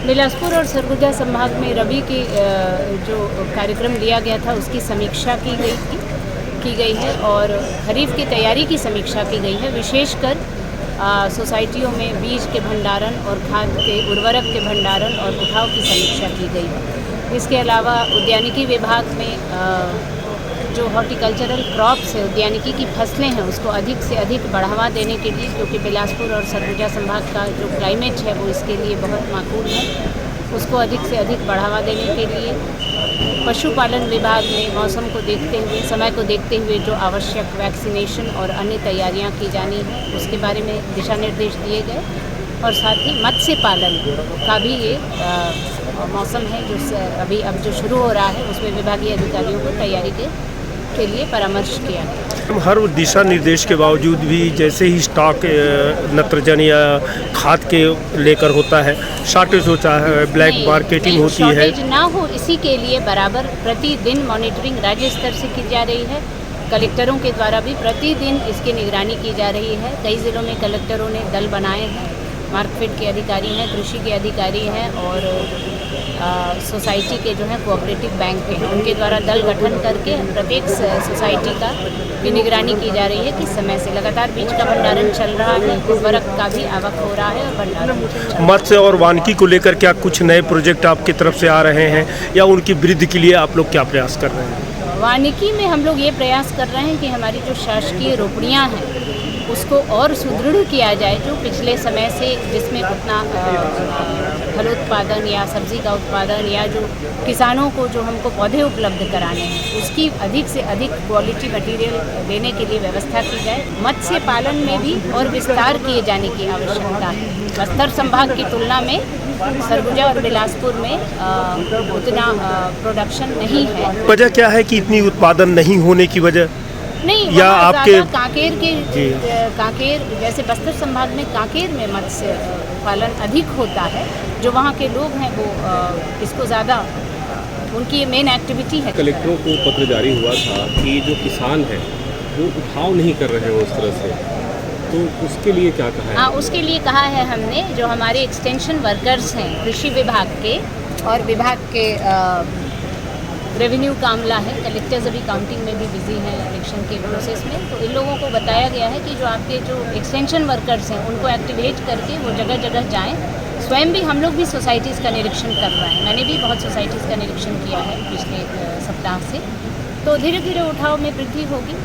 बिलासपुर और सरगुजा संभाग में रबी के जो कार्यक्रम लिया गया था उसकी समीक्षा की गई है और खरीफ की तैयारी की समीक्षा की गई है। विशेषकर सोसाइटियों में बीज के भंडारण और खाद के उर्वरक के भंडारण और उठाव की समीक्षा की गई है। इसके अलावा उद्यानिकी विभाग में जो हॉर्टिकल्चरल क्रॉप्स है, उद्यानिकी की फसलें हैं, उसको अधिक से अधिक बढ़ावा देने के लिए, क्योंकि बिलासपुर और सरगुजा संभाग का जो क्लाइमेट है वो इसके लिए बहुत माकूल है, उसको अधिक से अधिक बढ़ावा देने के लिए पशुपालन विभाग में मौसम को देखते हुए, समय को देखते हुए जो आवश्यक वैक्सीनेशन और अन्य तैयारियां की जानी है उसके बारे में दिशा निर्देश दिए गए। और साथ ही मत्स्य पालन का भी ये मौसम है जो अब जो शुरू हो रहा है, उसमें विभागीय अधिकारियों को तैयारी के लिए परामर्श किया गया। हर दिशा निर्देश के बावजूद भी जैसे ही स्टॉक नत्रजनी या खाद के लेकर होता है, शॉर्टेज होता है, ब्लैक मार्केटिंग होती है, शॉर्टेज ना हो इसी के लिए बराबर प्रतिदिन मॉनिटरिंग राज्य स्तर से की जा रही है। कलेक्टरों के द्वारा भी प्रतिदिन इसकी निगरानी की जा रही है। कई ज़िलों में कलेक्टरों ने दल बनाए हैं, मार्कफेड के अधिकारी हैं, कृषि के अधिकारी हैं और सोसाइटी के जो है कोऑपरेटिव बैंक हैं, उनके द्वारा दल गठन करके प्रत्येक सोसाइटी का की निगरानी की जा रही है कि समय से लगातार बीज का भंडारण चल रहा है, उर्वरक का भी आवक हो रहा है और भंडारण। मत्स्य और वानिकी को लेकर क्या कुछ नए प्रोजेक्ट आपकी तरफ से आ रहे हैं या उनकी वृद्धि के लिए आप लोग क्या प्रयास कर रहे हैं? वानिकी में हम लोग ये प्रयास कर रहे हैं कि हमारी जो शासकीय रोपड़ियाँ हैं उसको और सुदृढ़ किया जाए, जो पिछले समय से जिसमें उतना फलोत्पादन या सब्जी का उत्पादन या जो किसानों को जो हमको पौधे उपलब्ध कराने हैं उसकी अधिक से अधिक क्वालिटी मटेरियल देने के लिए व्यवस्था की जाए। मत्स्य पालन में भी और विस्तार किए जाने की आवश्यकता है। बस्तर संभाग की तुलना में सरगुजा और बिलासपुर में उतना प्रोडक्शन नहीं है। वजह क्या है कि इतनी उत्पादन नहीं होने की वजह? नहीं, या आपके कांकेर जैसे बस्तर संभाग में कांकेर में मत्स्य पालन अधिक होता है, जो वहाँ के लोग हैं वो इसको ज़्यादा उनकी ये मेन एक्टिविटी है। कलेक्टरों को पत्र जारी हुआ था कि जो किसान हैं वो उठाव नहीं कर रहे हैं उस तरह से, तो उसके लिए क्या कहा है? हाँ, उसके लिए कहा है हमने, जो हमारे एक्सटेंशन वर्कर्स हैं कृषि विभाग के और विभाग के रेवेन्यू का अमला है, कलेक्टर्स अभी काउंटिंग में भी बिजी हैं इलेक्शन के प्रोसेस में, तो इन लोगों को बताया गया है कि जो आपके जो एक्सटेंशन वर्कर्स हैं उनको एक्टिवेट करके वो जगह जगह जाएं। स्वयं भी हम लोग भी सोसाइटीज़ का निरीक्षण कर रहे हैं, मैंने भी बहुत सोसाइटीज़ का निरीक्षण किया है पिछले सप्ताह से, तो धीरे धीरे उठाव में वृद्धि होगी।